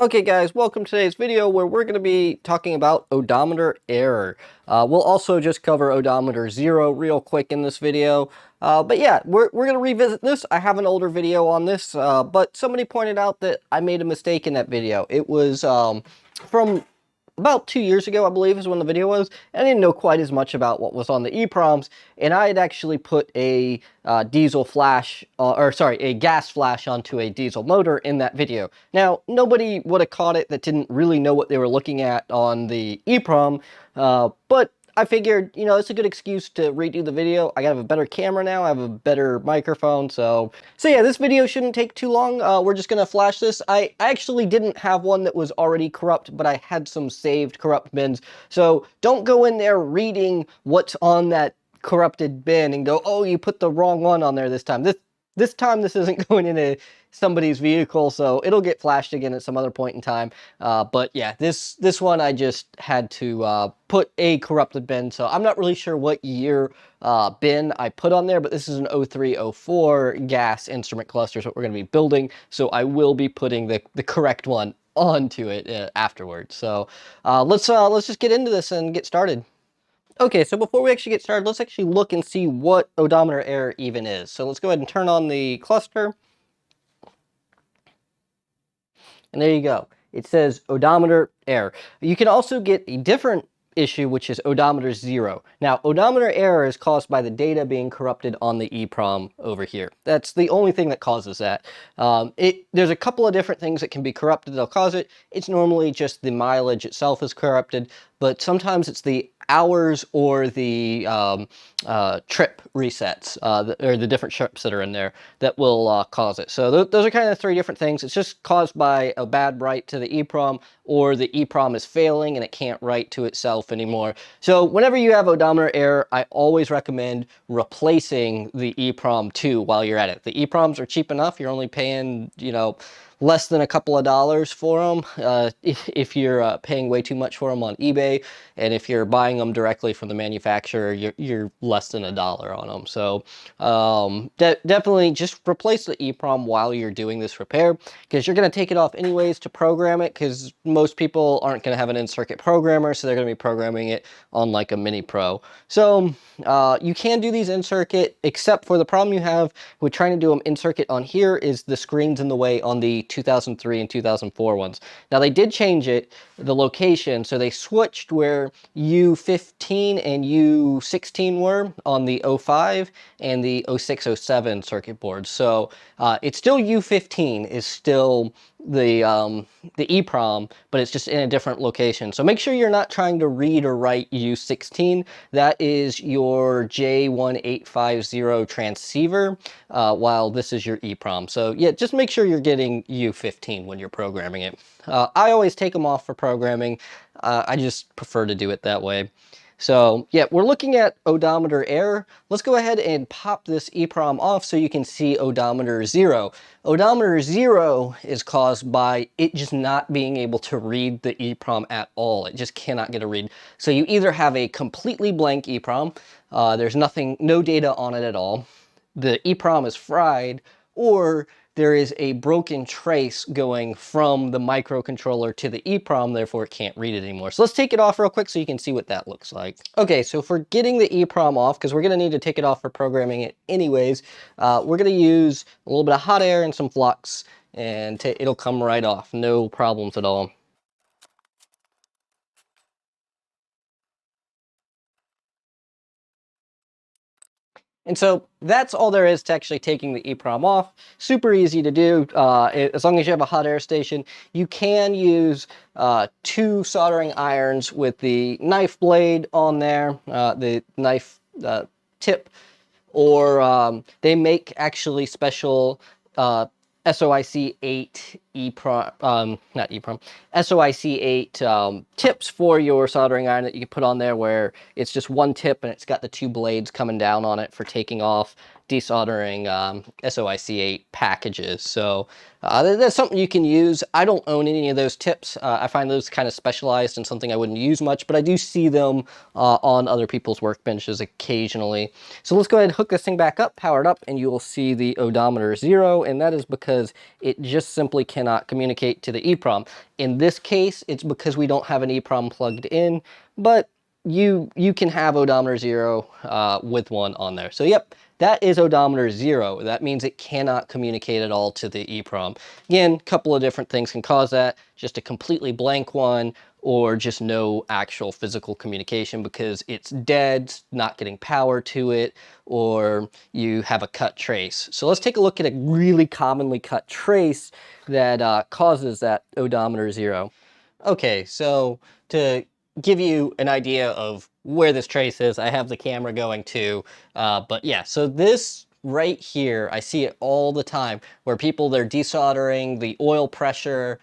Okay guys, welcome to today's video where we're going to be talking about odometer error. We'll also just cover odometer zero real quick in this video. But yeah, we're going to revisit this. I have an older video on this, but somebody pointed out that I made a mistake in that video. It was from about 2 years ago, I believe, is when the video was. I didn't know quite as much about what was on the Eproms, and I had actually put a diesel flash, a gas flash onto a diesel motor in that video. Now, nobody would have caught it that didn't really know what they were looking at on the Eprom, but I figured, you know, it's a good excuse to redo the video. I have a better camera now, I have a better microphone, so yeah, this video shouldn't take too long. We're just gonna flash this. I actually didn't have one that was already corrupt, but I had some saved corrupt bins, so don't go in there reading what's on that corrupted bin and go, oh, you put the wrong one on there this time. This time this isn't going into somebody's vehicle, so it'll get flashed again at some other point in time. But yeah, this one I just had to put a corrupted bin, so I'm not really sure what year bin I put on there, but this is an 0304 gas instrument cluster, is what we're going to be building, so I will be putting the correct one onto it afterwards. So let's just get into this and get started. Okay, so before we actually get started, let's actually look and see what odometer error even is. So let's go ahead and turn on the cluster. And there you go. It says odometer error. You can also get a different issue, which is odometer zero. Now, odometer error is caused by the data being corrupted on the Eprom over here. That's the only thing that causes that. There's a couple of different things that can be corrupted that'll cause it. It's normally just the mileage itself is corrupted, but sometimes it's the hours or the trip resets, or the different trips that are in there that will cause it. So those are kind of three different things. It's just caused by a bad write to the Eprom, or the Eprom is failing and it can't write to itself anymore. So whenever you have odometer error, I always recommend replacing the Eprom 2 while you're at it. The Eproms are cheap enough. You're only paying, you know, less than a couple of dollars for them if you're paying way too much for them on eBay, and if you're buying them directly from the manufacturer, you're less than $1 on them. So definitely just replace the Eprom while you're doing this repair, because you're going to take it off anyways to program it, because most people aren't going to have an in-circuit programmer, so they're going to be programming it on like a Mini Pro. So you can do these in-circuit, except for the problem you have with trying to do them in-circuit on here is the screen's in the way on the 2003 and 2004 ones. Now they did change it, the location, so they switched where U15 and U16 were on the 05 and the 0607 circuit boards. So it's still U15 is still the Eprom, but it's just in a different location. So make sure you're not trying to read or write U16. That is your J1850 transceiver, while this is your Eprom. So yeah, just make sure you're getting U15 when you're programming it. I always take them off for programming. I just prefer to do it that way. So yeah, we're looking at odometer error. Let's go ahead and pop this Eprom off so you can see odometer zero. Odometer zero is caused by it just not being able to read the Eprom at all. It just cannot get a read. So you either have a completely blank Eprom, there's no data on it at all, the Eprom is fried, or there is a broken trace going from the microcontroller to the Eprom, therefore it can't read it anymore. So let's take it off real quick so you can see what that looks like. Okay, so for getting the Eprom off, because we're going to need to take it off for programming it anyways, we're going to use a little bit of hot air and some flux, and it'll come right off, no problems at all. And so that's all there is to actually taking the Eprom off. Super easy to do. As long as you have a hot air station, you can use 2 soldering irons with the knife blade on there, the knife tip, or they make actually special SOIC 8 Eprom, not Eprom, SOIC 8 tips for your soldering iron that you can put on there, where it's just one tip and it's got the 2 blades coming down on it for taking off desoldering SOIC8 packages. So that's something you can use. I don't own any of those tips. I find those kind of specialized and something I wouldn't use much, but I do see them on other people's workbenches occasionally. So let's go ahead and hook this thing back up, power it up, and you will see the odometer 0, and that is because it just simply cannot communicate to the Eeprom. In this case, it's because we don't have an Eeprom plugged in, but you can have odometer 0 with one on there. So yep, that is odometer 0. That means it cannot communicate at all to the Eeprom. Again, a couple of different things can cause that. Just a completely blank one, or just no actual physical communication because it's dead, not getting power to it, or you have a cut trace. So let's take a look at a really commonly cut trace that causes that odometer 0. Okay, so to give you an idea of where this trace is, I have the camera going too, but yeah, so this right here, I see it all the time where they're desoldering the oil pressure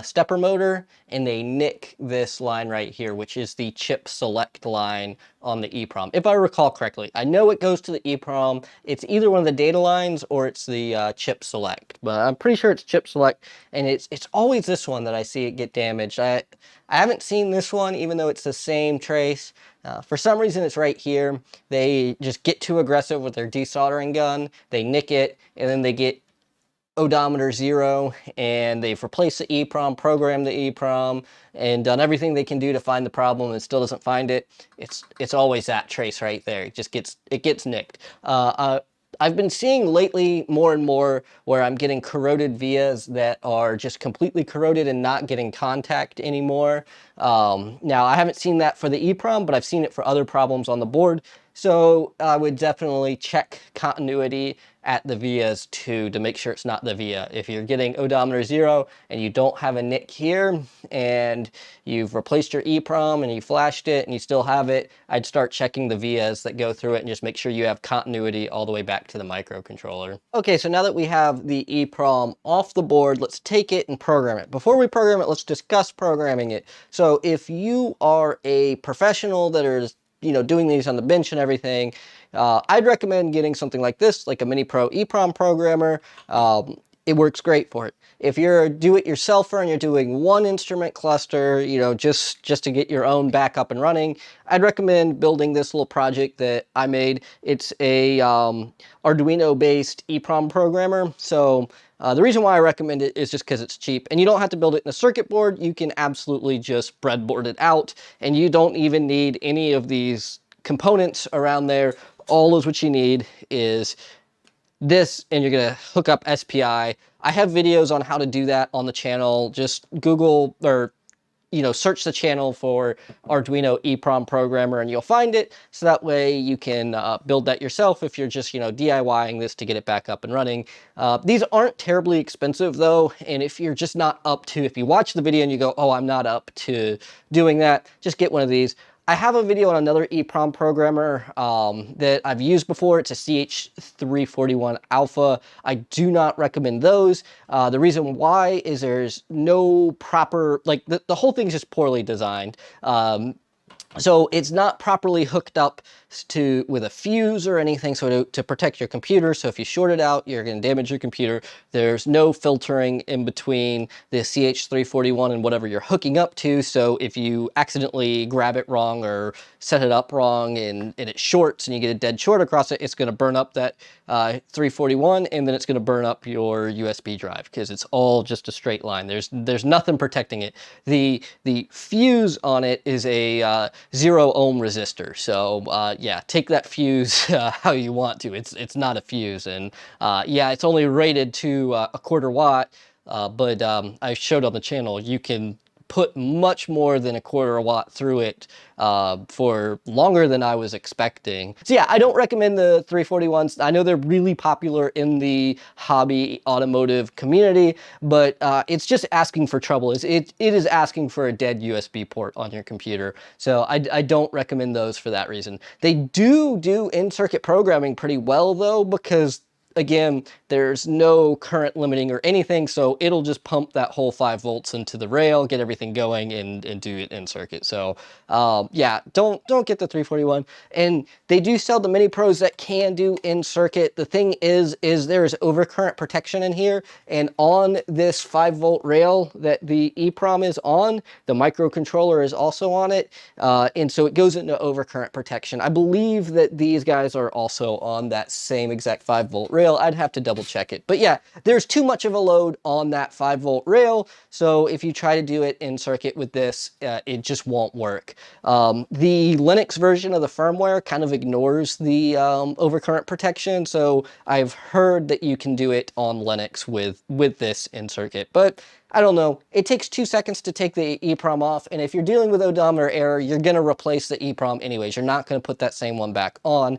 stepper motor, and they nick this line right here, which is the chip select line on the Eeprom, if I recall correctly. I know it goes to the Eeprom. It's either one of the data lines or it's the chip select, but I'm pretty sure it's chip select, and it's always this one that I see it get damaged. I haven't seen this one, even though it's the same trace. For some reason, it's right here. They just get too aggressive with their desoldering gun. They nick it, and then they get odometer 0, and they've replaced the Eeprom, programmed the Eeprom, and done everything they can do to find the problem, and still doesn't find it. It's always that trace right there. It gets nicked. I've been seeing lately more and more where I'm getting corroded vias that are just completely corroded and not getting contact anymore. Now, I haven't seen that for the Eeprom, but I've seen it for other problems on the board. So I would definitely check continuity at the vias too to make sure it's not the via. If you're getting odometer 0 and you don't have a nick here and you've replaced your Eeprom and you flashed it and you still have it, I'd start checking the vias that go through it and just make sure you have continuity all the way back to the microcontroller. Okay, so now that we have the Eeprom off the board, let's take it and program it. Before we program it, let's discuss programming it. So if you are a professional that is doing these on the bench and everything, I'd recommend getting something like this, like a Mini Pro Eeprom programmer. It works great for it. If you're a do-it-yourselfer and you're doing one instrument cluster, just to get your own back up and running, I'd recommend building this little project that I made. It's a Arduino-based Eeprom programmer. So the reason why I recommend it is just because it's cheap, and you don't have to build it in a circuit board. You can absolutely just breadboard it out, and you don't even need any of these components around there. All is what you need is this, and you're gonna hook up SPI. I have videos on how to do that on the channel. Just Google or search the channel for Arduino Eeprom programmer and you'll find it. So that way you can build that yourself if you're just, DIYing this to get it back up and running. These aren't terribly expensive though. And if you're just not up to, if you watch the video and you go, oh, I'm not up to doing that, just get one of these. I have a video on another Eeprom programmer that I've used before. It's a CH341 Alpha. I do not recommend those. The reason why is there's no proper, the whole thing's just poorly designed. So it's not properly hooked up with a fuse or anything to protect your computer. So if you short it out, you're going to damage your computer. There's no filtering in between the CH341 and whatever you're hooking up to. So if you accidentally grab it wrong or set it up wrong and it shorts and you get a dead short across it, it's going to burn up that 341, and then it's going to burn up your USB drive because it's all just a straight line. There's nothing protecting it. The fuse on it is a 0 ohm resistor. So yeah, take that fuse how you want to. It's not a fuse, and yeah, it's only rated to a quarter watt. But I showed on the channel you can put much more than a quarter watt through it for longer than I was expecting. So yeah, I don't recommend the 341s. I know they're really popular in the hobby automotive community, but it's just asking for trouble. It is asking for a dead USB port on your computer. So I don't recommend those for that reason. They do in-circuit programming pretty well though, because again, there's no current limiting or anything, so it'll just pump that whole 5 volts into the rail, get everything going, and do it in circuit. So yeah, don't get the 341. And they do sell the Mini Pros that can do in circuit. The thing is there's overcurrent protection in here, and on this 5 volt rail that the Eprom is on, the microcontroller is also on it, and so it goes into overcurrent protection. I believe that these guys are also on that same exact 5 volt rail. I'd have to double check it, but yeah, there's too much of a load on that 5 volt rail, so if you try to do it in circuit with this, it just won't work. The Linux version of the firmware kind of ignores the overcurrent protection, so I've heard that you can do it on Linux with this in circuit, but I don't know. It takes 2 seconds to take the Eprom off, and if you're dealing with odometer error, you're going to replace the Eprom anyways. You're not going to put that same one back on,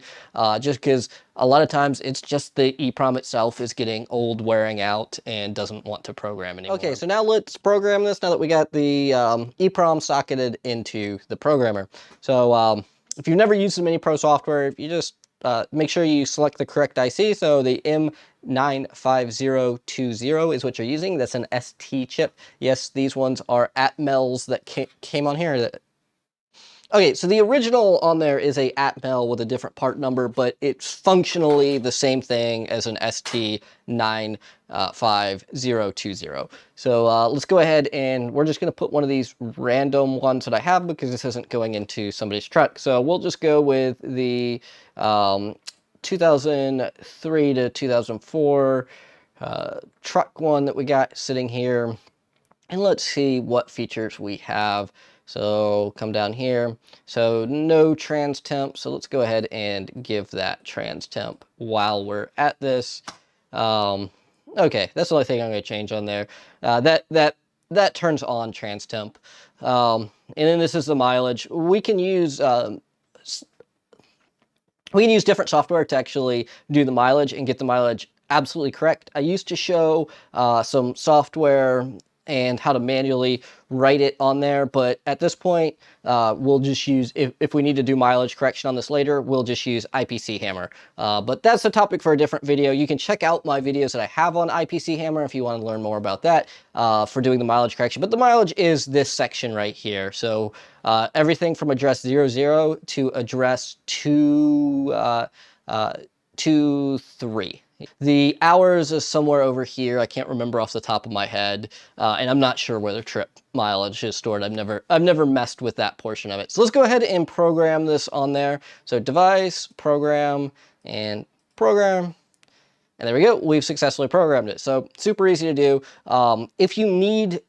just because a lot of times it's just the Eprom itself is getting old, wearing out, and doesn't want to program anymore. Okay, so now let's program this now that we got the Eprom socketed into the programmer. So if you've never used the Mini Pro software, you just make sure you select the correct IC. So the M95020 is what you're using. That's an ST chip. Yes, these ones are ATMELs that came on here. Okay, so the original on there is a ATMEL with a different part number, but it's functionally the same thing as an ST95020. So let's go ahead and we're just going to put one of these random ones that I have because this isn't going into somebody's truck. So we'll just go with the 2003 to 2004 truck one that we got sitting here. And let's see what features we have. So come down here. So no trans temp. So let's go ahead and give that trans temp while we're at this. Okay, that's the only thing I'm going to change on there. That turns on trans temp. And then this is the mileage. We can use different software to actually do the mileage and get the mileage absolutely correct. I used to show some software and how to manually write it on there, but at this point, we'll just use, if we need to do mileage correction on this later, we'll just use IPC Hammer. But that's a topic for a different video. You can check out my videos that I have on IPC Hammer if you want to learn more about that for doing the mileage correction. But the mileage is this section right here. So everything from address 00 to address 23. The hours is somewhere over here. I can't remember off the top of my head, and I'm not sure where the trip mileage is stored. I've never messed with that portion of it. So let's go ahead and program this on there. So device, program, and program. And there we go. We've successfully programmed it. So super easy to do. If you need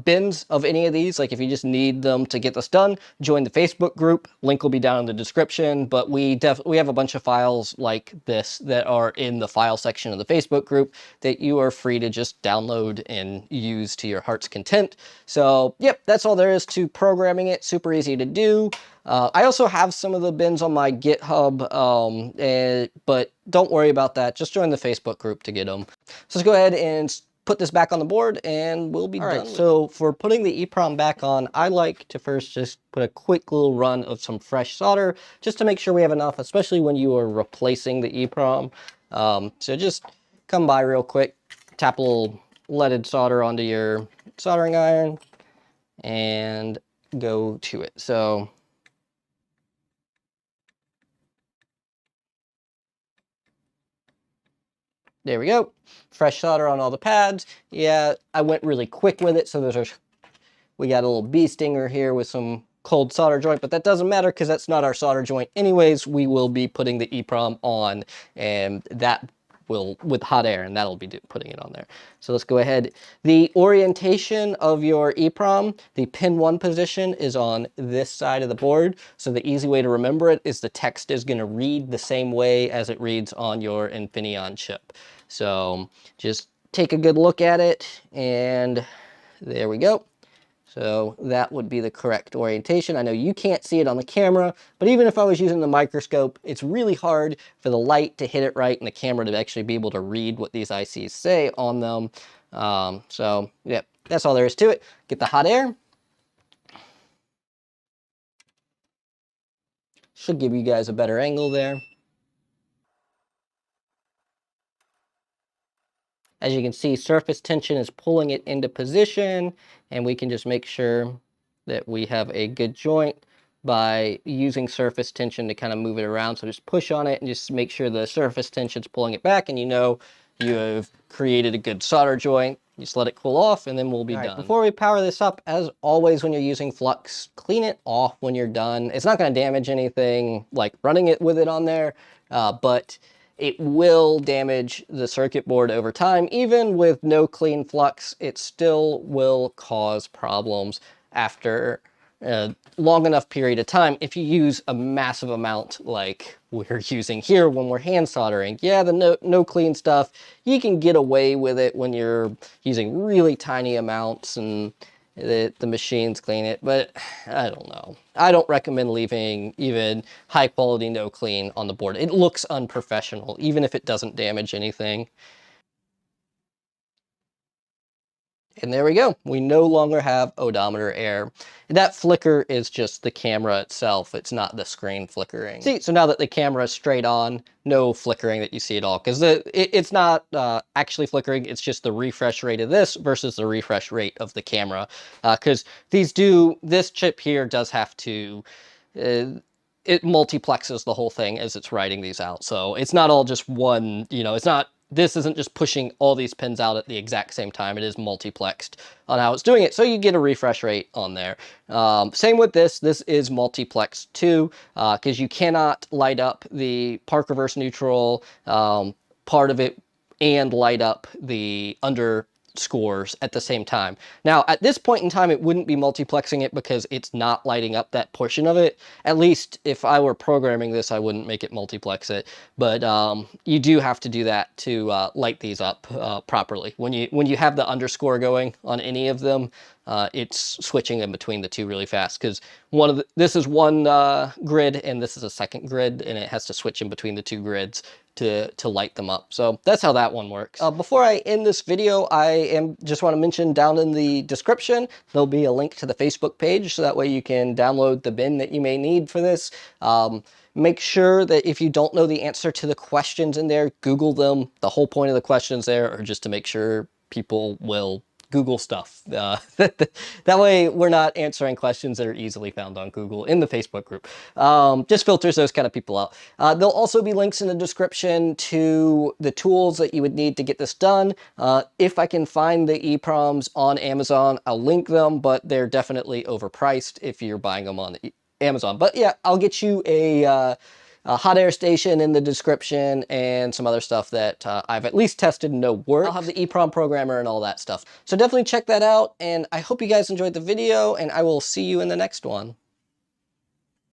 bins of any of these, like if you just need them to get this done, join the Facebook group. Link will be down in the description, but we have a bunch of files like this that are in the file section of the Facebook group that you are free to just download and use to your heart's content. So yep, that's all there is to programming it. Super easy to do. I also have some of the bins on my GitHub, but don't worry about that. Just join the Facebook group to get them. So let's go ahead and put this back on the board and we'll be done. All right, so for putting the Eprom back on, I like to first just put a quick little run of some fresh solder just to make sure we have enough, especially when you are replacing the Eprom. So just come by real quick, tap a little leaded solder onto your soldering iron and go to it. So there we go. Fresh solder on all the pads. Yeah, I went really quick with it, so we got a little bee stinger here with some cold solder joint, but that doesn't matter because that's not our solder joint anyways. We will be putting the Eprom on, and that will, with hot air, and that'll be putting it on there. So let's go ahead. The orientation of your Eprom, the pin 1 position is on this side of the board. So the easy way to remember it is the text is going to read the same way as it reads on your Infineon chip. So just take a good look at it, and there we go. So that would be the correct orientation. I know you can't see it on the camera, but even if I was using the microscope, it's really hard for the light to hit it right and the camera to actually be able to read what these ICs say on them. So yeah, that's all there is to it. Get the hot air. Should give you guys a better angle there. As you can see, surface tension is pulling it into position, and we can just make sure that we have a good joint by using surface tension to kind of move it around. So just push on it and just make sure the surface tension's pulling it back, and you know you have created a good solder joint. Just let it cool off and then we'll be done. Before we power this up, as always when you're using flux, clean it off when you're done. It's not going to damage anything like running it with it on there, but it will damage the circuit board over time. Even with no clean flux, it still will cause problems after a long enough period of time if you use a massive amount like we're using here when we're hand soldering. Yeah, the no clean stuff, you can get away with it when you're using really tiny amounts and the machines clean it, but I don't know. I don't recommend leaving even high quality no clean on the board. It looks unprofessional, even if it doesn't damage anything. And there we go. We no longer have odometer error. That flicker is just the camera itself. It's not the screen flickering. See, so now that the camera is straight on, no flickering that you see at all. Because it's not actually flickering. It's just the refresh rate of this versus the refresh rate of the camera. Because this chip here does have to, it multiplexes the whole thing as it's writing these out. So it's not all just one, this isn't just pushing all these pins out at the exact same time. It is multiplexed on how it's doing it. So you get a refresh rate on there. Same with this. This is multiplexed too, because you cannot light up the park reverse neutral part of it and light up the underscores at the same time. Now, at this point in time, it wouldn't be multiplexing it because it's not lighting up that portion of it. At least if I were programming this, I wouldn't make it multiplex it. But you do have to do that to light these up properly. When you have the underscore going on any of them, it's switching in between the two really fast because this is one grid and this is a second grid, and it has to switch in between the two grids to light them up. So that's how that one works. Before I end this video, I just want to mention down in the description, there'll be a link to the Facebook page, so that way you can download the bin that you may need for this. Make sure that if you don't know the answer to the questions in there, Google them. The whole point of the questions there are just to make sure people will Google stuff. That way we're not answering questions that are easily found on Google in the Facebook group. Just filters those kind of people out. There'll also be links in the description to the tools that you would need to get this done. If I can find the Eproms on Amazon, I'll link them, but they're definitely overpriced if you're buying them on Amazon. But yeah, I'll get you a hot air station in the description and some other stuff that I've at least tested and know work. I'll have the Eprom programmer and all that stuff. So definitely check that out, and I hope you guys enjoyed the video, and I will see you in the next one.